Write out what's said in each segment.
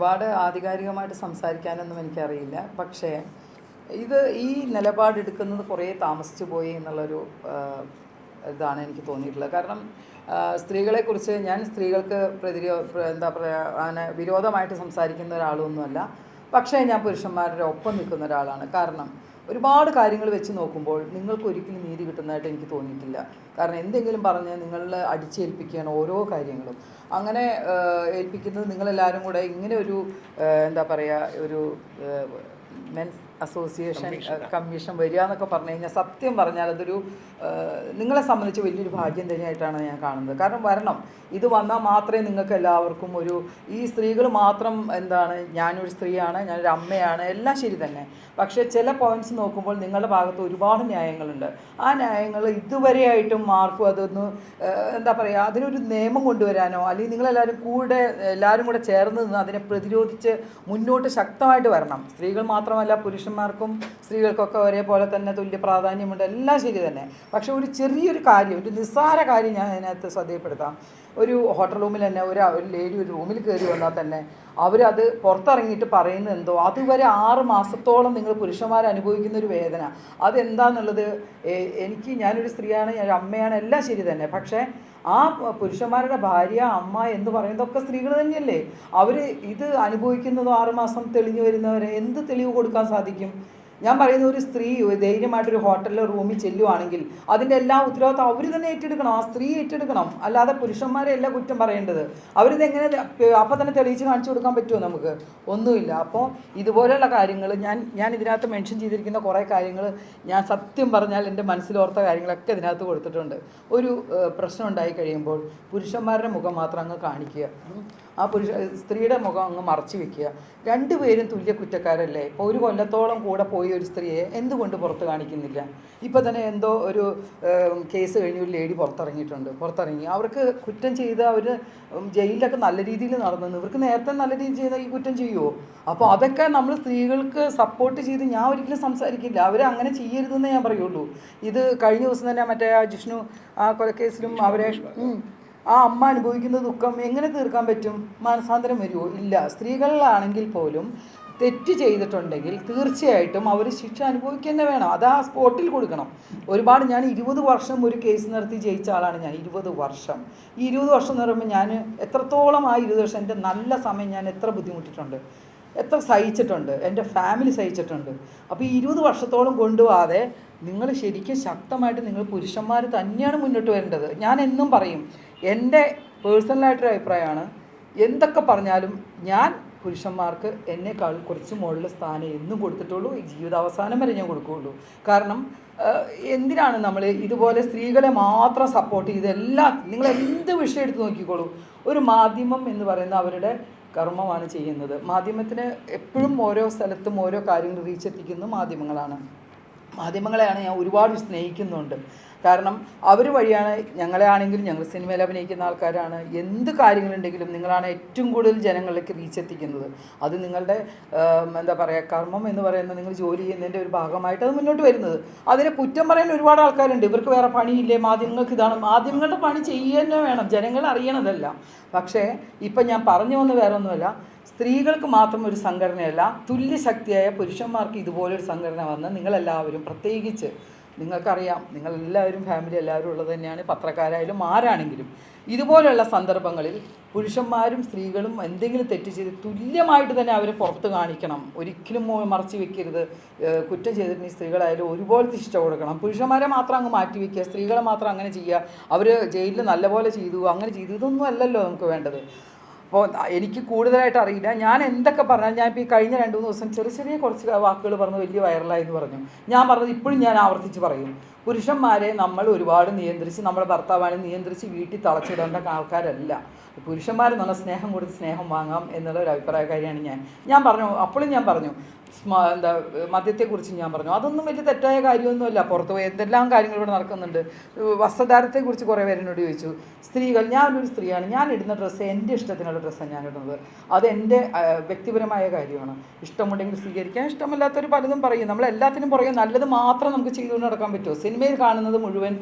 ഒരുപാട് ആധികാരികമായിട്ട് സംസാരിക്കാനൊന്നും എനിക്കറിയില്ല. പക്ഷേ ഈ നിലപാടെടുക്കുന്നത് കുറേ താമസിച്ചു പോയി എന്നുള്ളൊരു ഇതാണ് എനിക്ക് തോന്നിയിട്ടുള്ളത്. കാരണം സ്ത്രീകളെക്കുറിച്ച് ഞാൻ സ്ത്രീകൾക്ക് എന്താ പറയുക, അങ്ങനെ വിരോധമായിട്ട് സംസാരിക്കുന്ന ഒരാളൊന്നുമല്ല. പക്ഷേ ഞാൻ പുരുഷന്മാരുടെ ഒപ്പം നിൽക്കുന്ന ഒരാളാണ്. കാരണം ഒരുപാട് കാര്യങ്ങൾ വെച്ച് നോക്കുമ്പോൾ നിങ്ങൾക്ക് ഒരിക്കലും നീതി കിട്ടുന്നതായിട്ട് എനിക്ക് തോന്നിയിട്ടില്ല. കാരണം എന്തെങ്കിലും പറഞ്ഞ് നിങ്ങളിൽ അടിച്ചേൽപ്പിക്കുകയാണ് ഓരോ കാര്യങ്ങളും. അങ്ങനെ ഏൽപ്പിക്കുന്നത് നിങ്ങളെല്ലാവരും കൂടെ ഇങ്ങനെ ഒരു എന്താ പറയുക, ഒരു മെൻസ് അസോസിയേഷൻ കമ്മീഷൻ വരിക എന്നൊക്കെ പറഞ്ഞു കഴിഞ്ഞാൽ സത്യം പറഞ്ഞാൽ അതൊരു നിങ്ങളെ സംബന്ധിച്ച് വലിയൊരു ഭാഗ്യം തന്നെയായിട്ടാണ് ഞാൻ കാണുന്നത്. കാരണം വരണം, ഇത് വന്നാൽ മാത്രമേ നിങ്ങൾക്ക് എല്ലാവർക്കും ഈ സ്ത്രീകൾ മാത്രം എന്താണ്, ഞാനൊരു സ്ത്രീയാണ്, ഞാനൊരു അമ്മയാണ്, എല്ലാം ശരി തന്നെ. പക്ഷേ ചില പോയിൻറ്റ്സ് നോക്കുമ്പോൾ നിങ്ങളുടെ ഭാഗത്ത് ഒരുപാട് ന്യായങ്ങളുണ്ട്. ആ ന്യായങ്ങൾ ഇതുവരെയായിട്ടും ആർക്കും അതൊന്ന് എന്താ പറയുക, അതിനൊരു നിയമം കൊണ്ടുവരാനോ അല്ലെങ്കിൽ നിങ്ങളെല്ലാവരും എല്ലാവരും കൂടെ ചേർന്ന് നിന്ന് അതിനെ പ്രതിരോധിച്ച് മുന്നോട്ട് ശക്തമായിട്ട് വരണം. സ്ത്രീകൾ മാത്രമല്ല, പുരുഷന്മാർക്കും സ്ത്രീകൾക്കൊക്കെ ഒരേപോലെ തന്നെ തുല്യ പ്രാധാന്യമുണ്ട്, എല്ലാം ശരി തന്നെ. പക്ഷേ ഒരു ചെറിയൊരു കാര്യം, ഒരു നിസ്സാര കാര്യം ഞാൻ അതിനകത്ത് ശ്രദ്ധയിൽപ്പെടുത്താം. ഒരു ഹോട്ടൽ റൂമിൽ തന്നെ ഒരു ലേഡി ഒരു റൂമിൽ കയറി വന്നാൽ തന്നെ അവരത് പുറത്തിറങ്ങിയിട്ട് പറയുന്നത് എന്തോ, അതുവരെ 6 മാസത്തോളം നിങ്ങൾ പുരുഷന്മാർ അനുഭവിക്കുന്ന ഒരു വേദന അതെന്താണെന്നുള്ളത് ഞാനൊരു സ്ത്രീയാണ്, ഞാനൊരു അമ്മയാണ്, എല്ലാം ശരി തന്നെ. പക്ഷേ ആ പുരുഷന്മാരുടെ ഭാര്യ, അമ്മ എന്ന് പറയുന്നതൊക്കെ സ്ത്രീകൾ തന്നെയല്ലേ. അവർ ഇത് അനുഭവിക്കുന്നതോ 6 മാസം തെളിഞ്ഞു വരുന്നവരെ എന്ത് തെളിവ് കൊടുക്കാൻ സാധിക്കും? ഞാൻ പറയുന്ന ഒരു സ്ത്രീ ധൈര്യമായിട്ടൊരു ഹോട്ടലിലോ റൂമിൽ ചെല്ലുവാണെങ്കിൽ അതിൻ്റെ എല്ലാ ഉത്തരവാദിത്വം അവർ തന്നെ ഏറ്റെടുക്കണം, ആ സ്ത്രീ ഏറ്റെടുക്കണം. അല്ലാതെ പുരുഷന്മാരെ അല്ല കുറ്റം പറയേണ്ടത്. അവരിതെങ്ങനെ അപ്പം തന്നെ തെളിയിച്ച് കാണിച്ചു കൊടുക്കാൻ പറ്റുമോ നമുക്ക്? ഒന്നുമില്ല. അപ്പോൾ ഇതുപോലെയുള്ള കാര്യങ്ങൾ ഞാൻ ഇതിനകത്ത് മെൻഷൻ ചെയ്തിരിക്കുന്ന കുറേ കാര്യങ്ങൾ ഞാൻ സത്യം പറഞ്ഞാൽ എൻ്റെ മനസ്സിലോർത്ത കാര്യങ്ങളൊക്കെ ഇതിനകത്ത് കൊടുത്തിട്ടുണ്ട്. ഒരു പ്രശ്നം ഉണ്ടായി കഴിയുമ്പോൾ പുരുഷന്മാരുടെ മുഖം മാത്രം അങ്ങ് കാണിക്കുക, ആ സ്ത്രീയുടെ മുഖം അങ്ങ് മറച്ചു വെക്കുക. രണ്ടുപേരും തുല്യ കുറ്റക്കാരല്ലേ? ഇപ്പോൾ 1 കൊല്ലത്തോളം കൂടെ പോയി ഒരു സ്ത്രീയെ എന്തുകൊണ്ട് പുറത്ത് കാണിക്കുന്നില്ല? ഇപ്പോൾ തന്നെ എന്തോ ഒരു കേസ് കഴിഞ്ഞ് ഒരു ലേഡി പുറത്തിറങ്ങി അവർക്ക് കുറ്റം ചെയ്ത് അവർ ജയിലിലൊക്കെ നല്ല രീതിയിൽ നടന്നു. ഇവർക്ക് നേരത്തെ നല്ല രീതിയിൽ ചെയ്താൽ ഈ കുറ്റം ചെയ്യുമോ? അപ്പോൾ അതൊക്കെ നമ്മൾ സ്ത്രീകൾക്ക് സപ്പോർട്ട് ചെയ്ത് ഞാൻ ഒരിക്കലും സംസാരിക്കില്ല. അവർ അങ്ങനെ ചെയ്യരുതെന്നേ ഞാൻ പറയുള്ളൂ. ഇത് കഴിഞ്ഞ ദിവസം തന്നെ മറ്റേ ജിഷ്ണു ആ കൊലക്കേസിലും ആ അമ്മ അനുഭവിക്കുന്ന ദുഃഖം എങ്ങനെ തീർക്കാൻ പറ്റും? മാനസാന്തരം വരുമോ? ഇല്ല. സ്ത്രീകളിലാണെങ്കിൽ പോലും തെറ്റ് ചെയ്തിട്ടുണ്ടെങ്കിൽ തീർച്ചയായിട്ടും അവർ ശിക്ഷ അനുഭവിക്കുക തന്നെ വേണം. അത് ആ സ്പോട്ടിൽ കൊടുക്കണം. ഞാൻ 20 വർഷം ഒരു കേസ് നടത്തി ജയിച്ച ആളാണ് ഞാൻ. 20 വർഷം. ഈ 20 വർഷം എന്ന് പറയുമ്പോൾ ഞാൻ എത്രത്തോളം ആ 20 വർഷം എൻ്റെ നല്ല സമയം ഞാൻ എത്ര ബുദ്ധിമുട്ടിയിട്ടുണ്ട്, എത്ര സഹിച്ചിട്ടുണ്ട്, എൻ്റെ ഫാമിലി സഹിച്ചിട്ടുണ്ട്. അപ്പോൾ ഈ 20 വർഷത്തോളം കൊണ്ടുപോകാതെ നിങ്ങൾ ശരിക്കും ശക്തമായിട്ട് നിങ്ങൾ പുരുഷന്മാർ തന്നെയാണ് മുന്നോട്ട് വരേണ്ടത്. ഞാൻ എന്നും പറയും, എൻ്റെ പേഴ്സണലായിട്ടൊരു അഭിപ്രായമാണ്, എന്തൊക്കെ പറഞ്ഞാലും ഞാൻ പുരുഷന്മാർക്ക് എന്നെക്കാൾ കുറച്ച് മുകളിൽ സ്ഥാനം എന്നും കൊടുത്തിട്ടുള്ളൂ. ഈ ജീവിതാവസാനം വരെ ഞാൻ കൊടുക്കുകയുള്ളൂ. കാരണം എന്തിനാണ് നമ്മൾ ഇതുപോലെ സ്ത്രീകളെ മാത്രം സപ്പോർട്ട് ചെയ്ത് നിങ്ങൾ എന്ത് വിഷയം എടുത്ത് നോക്കിക്കോളൂ. ഒരു മാധ്യമം എന്ന് പറയുന്ന അവരുടെ കർമ്മമാണ് ചെയ്യുന്നത്. മാധ്യമത്തിന് എപ്പോഴും ഓരോ സ്ഥലത്തും ഓരോ കാര്യങ്ങൾ റീച്ചെത്തിക്കുന്ന മാധ്യമങ്ങളെയാണ് ഞാൻ ഒരുപാട് സ്നേഹിക്കുന്നുണ്ട്. കാരണം അവർ വഴിയാണ് ഞങ്ങളെ ആണെങ്കിലും, ഞങ്ങൾ സിനിമയിൽ അഭിനയിക്കുന്ന ആൾക്കാരാണ്, എന്ത് കാര്യങ്ങളുണ്ടെങ്കിലും നിങ്ങളാണ് ഏറ്റവും കൂടുതൽ ജനങ്ങളിലേക്ക് റീച്ചെത്തിക്കുന്നത്. അത് നിങ്ങളുടെ എന്താ പറയുക, കർമ്മം എന്ന് പറയുന്നത് നിങ്ങൾ ജോലി ചെയ്യുന്നതിൻ്റെ ഒരു ഭാഗമായിട്ട് അത് മുന്നോട്ട് വരുന്നത്. അതിനെ കുറ്റം പറയാൻ ഒരുപാട് ആൾക്കാരുണ്ട്. ഇവർക്ക് വേറെ പണിയില്ലേ, മാധ്യമങ്ങൾക്ക് ഇതാണ്. മാധ്യമങ്ങളുടെ പണി ചെയ്യുക വേണം, ജനങ്ങൾ അറിയണതല്ല. പക്ഷേ ഇപ്പം ഞാൻ പറഞ്ഞു വന്ന് വേറെ ഒന്നുമല്ല, സ്ത്രീകൾക്ക് മാത്രം ഒരു സംഘടനയല്ല, തുല്യശക്തിയായ പുരുഷന്മാർക്ക് ഇതുപോലൊരു സംഘടന വന്ന് നിങ്ങളെല്ലാവരും, പ്രത്യേകിച്ച് നിങ്ങൾക്കറിയാം, നിങ്ങളെല്ലാവരും ഫാമിലി എല്ലാവരും ഉള്ളത് തന്നെയാണ്, പത്രക്കാരായാലും ആരാണെങ്കിലും, ഇതുപോലെയുള്ള സന്ദർഭങ്ങളിൽ പുരുഷന്മാരും സ്ത്രീകളും എന്തെങ്കിലും തെറ്റ് ചെയ്ത് തുല്യമായിട്ട് തന്നെ അവരെ പുറത്ത് കാണിക്കണം. ഒരിക്കലും മറച്ചു വെക്കരുത്. കുറ്റം ചെയ്തിട്ടുണ്ടെങ്കിൽ സ്ത്രീകളായാലും ഒരുപോലത്തെ ശിക്ഷ കൊടുക്കണം. പുരുഷന്മാരെ മാത്രം അങ്ങ് മാറ്റി വയ്ക്കുക, സ്ത്രീകളെ മാത്രം അങ്ങനെ ചെയ്യുക, അവർ ജയിലിൽ നല്ലപോലെ ചെയ്തു, അങ്ങനെ ചെയ്തു, ഇതൊന്നും അല്ലല്ലോ നമുക്ക് വേണ്ടത്. അപ്പോൾ എനിക്ക് കൂടുതലായിട്ട് അറിയില്ല. ഞാൻ എന്തൊക്കെ പറഞ്ഞാൽ, ഞാനിപ്പോൾ ഈ കഴിഞ്ഞ 2-3 ദിവസം ചെറിയ കുറച്ച് വാക്കുകൾ പറഞ്ഞ് വലിയ വൈറലായി എന്ന് പറഞ്ഞു. ഞാൻ പറഞ്ഞത് ഇപ്പോഴും ഞാൻ ആവർത്തിച്ച് പറയും, പുരുഷന്മാരെ നമ്മൾ ഒരുപാട് നിയന്ത്രിച്ച്, നമ്മുടെ ഭർത്താവിനെ നിയന്ത്രിച്ച് വീട്ടിൽ തളച്ചിടേണ്ട ആൾക്കാരല്ല. പുരുഷന്മാരെന്ന് പറഞ്ഞാൽ സ്നേഹം കൊടുത്ത് സ്നേഹം വാങ്ങാം എന്നുള്ള ഒരു അഭിപ്രായക്കാരിയാണ് ഞാൻ പറഞ്ഞു. അപ്പോഴും ഞാൻ പറഞ്ഞു, മദ്യത്തെക്കുറിച്ച് ഞാൻ പറഞ്ഞു, അതൊന്നും വലിയ തെറ്റായ കാര്യമൊന്നുമല്ല. പുറത്ത് പോയി എന്തെല്ലാം കാര്യങ്ങൾ ഇവിടെ നടക്കുന്നുണ്ട്. വസ്ത്രധാരത്തെക്കുറിച്ച് കുറേ പേരെന്നോട് ചോദിച്ചു. സ്ത്രീകൾ, ഞാനൊരു സ്ത്രീയാണ്, ഞാൻ ഇടുന്ന ഡ്രസ്സ് എൻ്റെ ഇഷ്ടത്തിനുള്ള ഡ്രസ്സാണ് ഞാൻ ഇടുന്നത്. അതെൻ്റെ വ്യക്തിപരമായ കാര്യമാണ്. ഇഷ്ടമുണ്ടെങ്കിൽ സ്വീകരിക്കാൻ, ഇഷ്ടമില്ലാത്തവർ പലതും പറയും. നമ്മളെല്ലാത്തിനും പുറകെ നല്ലത് മാത്രം നമുക്ക് ചെയ്തുകൊണ്ട് നടക്കാൻ പറ്റുമോ? സിനിമയിൽ കാണുന്നത് മുഴുവൻ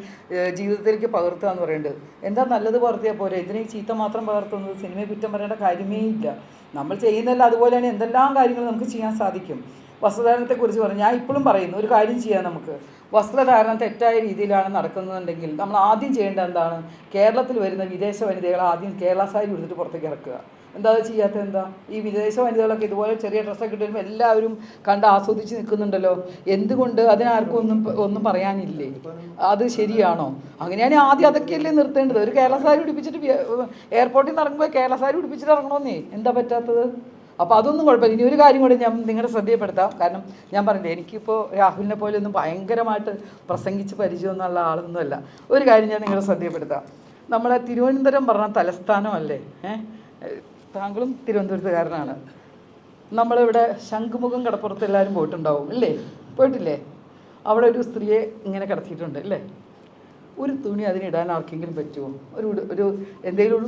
ജീവിതത്തിലേക്ക് പകർത്തുക എന്ന് പറയേണ്ടത് എന്താ? നല്ലത് പകർത്തിയാൽ പോരെ. ഇതിനെ ചീത്ത മാത്രം പകർത്തുന്നത് സിനിമയെ കുറ്റം പറയേണ്ട കാര്യമേ ഇല്ല. നമ്മൾ ചെയ്യുന്നതല്ല അതുപോലെയാണ് എന്തെല്ലാം കാര്യങ്ങൾ നമുക്ക് ചെയ്യാൻ സാധിക്കും. വസ്ത്രധാരണത്തെക്കുറിച്ച് പറഞ്ഞു, ഞാൻ ഇപ്പോഴും പറയുന്നു ഒരു കാര്യം ചെയ്യാം. നമുക്ക് വസ്ത്രധാരണം തെറ്റായ രീതിയിലാണ് നടക്കുന്നുണ്ടെങ്കിൽ നമ്മൾ ആദ്യം ചെയ്യേണ്ടത് എന്താണ്? കേരളത്തിൽ വരുന്ന വിദേശ വനിതകളെ ആദ്യം കേരള സാരി ഉടുത്തിട്ട് പുറത്തേക്ക് ഇറക്കുക. എന്താ ചെയ്യാത്തത്? എന്താ ഈ വിദേശ വനിതകളൊക്കെ ഇതുപോലെ ചെറിയ ഡ്രസ്സൊക്കെ ഇട്ട് വരുമ്പോൾ എല്ലാവരും കണ്ട് ആസ്വദിച്ച് നിൽക്കുന്നുണ്ടല്ലോ. എന്തുകൊണ്ട്? അതിനാർക്കും ഒന്നും പറയാനില്ലേ? അത് ശരിയാണോ? അങ്ങനെയാണെങ്കിൽ ആദ്യം അതൊക്കെയല്ലേ നിർത്തേണ്ടത്. ഒരു കേരള സാരി ഉടുപ്പിച്ചിട്ട് എയർപോർട്ടിൽ നിന്ന് ഇറങ്ങുമ്പോൾ കേരള സാരി ഉടുപ്പിച്ചിട്ട് ഇറങ്ങണമെന്നേ. എന്താ പറ്റാത്തത്? അപ്പോൾ അതൊന്നും കുഴപ്പമില്ല. ഇനി ഒരു കാര്യം കൂടി ഞാൻ നിങ്ങളുടെ ശ്രദ്ധയപ്പെടുത്താം. കാരണം ഞാൻ പറഞ്ഞില്ലേ, എനിക്കിപ്പോൾ രാഹുലിനെ പോലെ ഒന്നും ഭയങ്കരമായിട്ട് പ്രസംഗിച്ച് പരിചയമൊന്നുള്ള ആളൊന്നുമല്ല. ഒരു കാര്യം ഞാൻ നിങ്ങളുടെ ശ്രദ്ധയപ്പെടുത്താം. നമ്മളെ തിരുവനന്തപുരം പറഞ്ഞ തലസ്ഥാനമല്ലേ? താങ്കളും തിരുവനന്തപുരത്തുകാരനാണ്. നമ്മളിവിടെ ശംഖുമുഖം കടപ്പുറത്ത് എല്ലാവരും പോയിട്ടുണ്ടാവും അല്ലേ? പോയിട്ടില്ലേ? അവിടെ ഒരു സ്ത്രീയെ ഇങ്ങനെ കിടത്തിയിട്ടുണ്ട് അല്ലേ? ഒരു തുണി അതിനിടാൻ ആർക്കെങ്കിലും പറ്റുമോ? ഒരു എന്തെങ്കിലും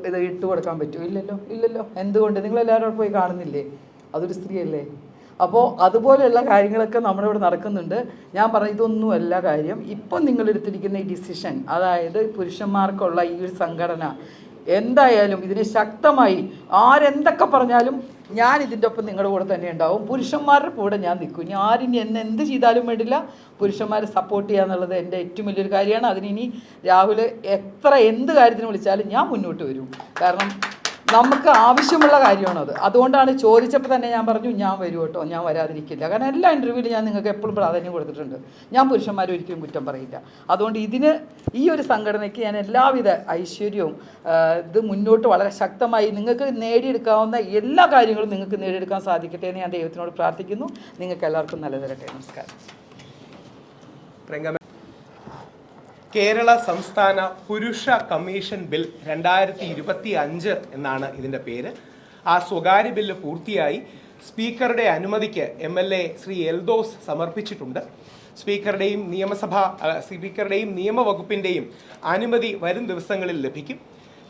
ഇത് ഇട്ട് കൊടുക്കാൻ പറ്റുമോ? ഇല്ലല്ലോ. എന്തുകൊണ്ട്? നിങ്ങളെല്ലാവരും പോയി കാണുന്നില്ലേ? അതൊരു സ്ത്രീയല്ലേ? അപ്പോൾ അതുപോലെയുള്ള കാര്യങ്ങളൊക്കെ നമ്മുടെ ഇവിടെ നടക്കുന്നുണ്ട്. ഞാൻ പറഞ്ഞ ഇതൊന്നുമല്ല കാര്യം. ഇപ്പം നിങ്ങളെടുത്തിരിക്കുന്ന ഈ ഡിസിഷൻ, അതായത് പുരുഷന്മാർക്കുള്ള ഈ ഒരു സംഘടന, എന്തായാലും ഇതിനെ ശക്തമായി ആരെന്തൊക്കെ പറഞ്ഞാലും ഞാൻ ഇതിൻ്റെ ഒപ്പം നിങ്ങളുടെ കൂടെ തന്നെ ഉണ്ടാവും. പുരുഷന്മാരുടെ കൂടെ ഞാൻ നിൽക്കും. ഇനി ആരും എന്നെ എന്ത് ചെയ്താലും വേണ്ടില്ല, പുരുഷന്മാരെ സപ്പോർട്ട് ചെയ്യുക എന്നുള്ളത് എൻ്റെ ഏറ്റവും വലിയൊരു കാര്യമാണ്. അതിനി രാഹുൽ എന്ത് കാര്യത്തിന് വിളിച്ചാലും ഞാൻ മുന്നോട്ട് വരും. കാരണം നമുക്ക് ആവശ്യമുള്ള കാര്യമാണത്. അതുകൊണ്ടാണ് ചോദിച്ചപ്പോൾ തന്നെ ഞാൻ പറഞ്ഞു ഞാൻ വരും കേട്ടോ, ഞാൻ വരാതിരിക്കില്ല. കാരണം എല്ലാ ഇൻ്റർവ്യൂവിലും ഞാൻ നിങ്ങൾക്ക് എപ്പോഴും പ്രാധാന്യം കൊടുത്തിട്ടുണ്ട്. ഞാൻ പുരുഷന്മാരെ ഒരിക്കലും കുറ്റം പറയില്ല. അതുകൊണ്ട് ഈ ഒരു സംഘടനയ്ക്ക് ഞാൻ എല്ലാവിധ ഐശ്വര്യവും ഇത് മുന്നോട്ട് വളരെ ശക്തമായി നിങ്ങൾക്ക് നേടിയെടുക്കാവുന്ന എല്ലാ കാര്യങ്ങളും നിങ്ങൾക്ക് നേടിയെടുക്കാൻ സാധിക്കട്ടെ എന്ന് ഞാൻ ദൈവത്തിനോട് പ്രാർത്ഥിക്കുന്നു. നിങ്ങൾക്ക് എല്ലാവർക്കും നല്ല തരട്ടെ. നമസ്കാരം. കേരള സംസ്ഥാന പുരുഷ കമ്മീഷൻ ബിൽ 2025 എന്നാണ് ഇതിൻ്റെ പേര്. ആ സ്വകാര്യ ബില്ല് പൂർത്തിയായി സ്പീക്കറുടെ അനുമതിക്ക് MLA ശ്രീ എൽദോസ് സമർപ്പിച്ചിട്ടുണ്ട്. സ്പീക്കറുടെയും നിയമവകുപ്പിൻ്റെയും അനുമതി വരും ദിവസങ്ങളിൽ ലഭിക്കും.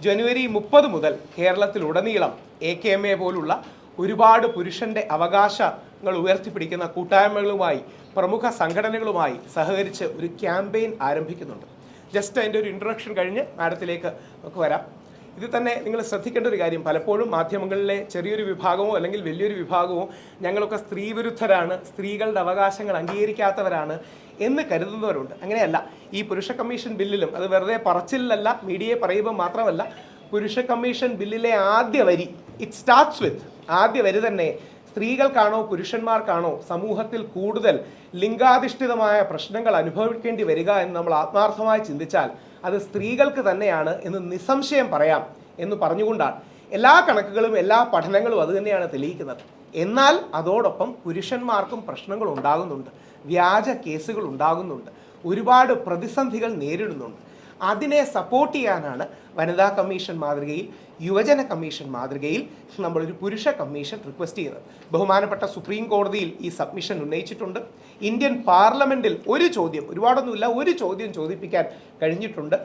ജനുവരി 30 മുതൽ കേരളത്തിലുടനീളം AKMA പോലുള്ള ഒരുപാട് പുരുഷൻ്റെ അവകാശങ്ങൾ ഉയർത്തിപ്പിടിക്കുന്ന കൂട്ടായ്മകളുമായി പ്രമുഖ സംഘടനകളുമായി സഹകരിച്ച് ഒരു ക്യാമ്പയിൻ ആരംഭിക്കുന്നുണ്ട്. ജസ്റ്റ് അതിൻ്റെ ഒരു ഇൻട്രൊഡക്ഷൻ കഴിഞ്ഞ് മാഡത്തിലേക്ക് നമുക്ക് വരാം. ഇത് തന്നെ നിങ്ങൾ ശ്രദ്ധിക്കേണ്ട ഒരു കാര്യം, പലപ്പോഴും മാധ്യമങ്ങളിലെ ചെറിയൊരു വിഭാഗമോ അല്ലെങ്കിൽ വലിയൊരു വിഭാഗമോ ഞങ്ങളൊക്കെ സ്ത്രീവിരുദ്ധരാണ്, സ്ത്രീകളുടെ അവകാശങ്ങൾ അംഗീകരിക്കാത്തവരാണ് എന്ന് കരുതുന്നവരുണ്ട്. അങ്ങനെയല്ല. ഈ പുരുഷ കമ്മീഷൻ ബില്ലിലും അത് വെറുതെ പറച്ചിലല്ല, മീഡിയയെ പറയുമ്പോൾ മാത്രമല്ല, പുരുഷ കമ്മീഷൻ ബില്ലിലെ ആദ്യ വരി ആദ്യ വരി തന്നെ സ്ത്രീകൾക്കാണോ പുരുഷന്മാർക്കാണോ സമൂഹത്തിൽ കൂടുതൽ ലിംഗാധിഷ്ഠിതമായ പ്രശ്നങ്ങൾ അനുഭവിക്കേണ്ടി വരിക എന്ന് നമ്മൾ ആത്മാർത്ഥമായി ചിന്തിച്ചാൽ അത് സ്ത്രീകൾക്ക് തന്നെയാണ് എന്ന് നിസ്സംശയം പറയാം എന്ന് പറഞ്ഞുകൊണ്ടാണ്. എല്ലാ കണക്കുകളും എല്ലാ പഠനങ്ങളും അതുതന്നെയാണ് തെളിയിക്കുന്നത്. എന്നാൽ അതോടൊപ്പം പുരുഷന്മാർക്കും പ്രശ്നങ്ങൾ ഉണ്ടാകുന്നുണ്ട്, വ്യാജ കേസുകൾ ഉണ്ടാകുന്നുണ്ട്, ഒരുപാട് പ്രതിസന്ധികൾ നേരിടുന്നുണ്ട്. അതിനെ സപ്പോർട്ട് ചെയ്യാനാണ് വനിതാ കമ്മീഷൻ മാതൃകയിൽ, യുവജന കമ്മീഷൻ മാതൃകയിൽ നമ്മളൊരു പുരുഷ കമ്മീഷൻ റിക്വസ്റ്റ് ചെയ്യുന്നത്. ബഹുമാനപ്പെട്ട സുപ്രീം കോടതിയിൽ ഈ സബ്മിഷൻ ഉന്നയിച്ചിട്ടുണ്ട്. ഇന്ത്യൻ പാർലമെൻറ്റിൽ ഒരുപാടൊന്നുമില്ല, ഒരു ചോദ്യം ചോദിപ്പിക്കാൻ കഴിഞ്ഞിട്ടുണ്ട്.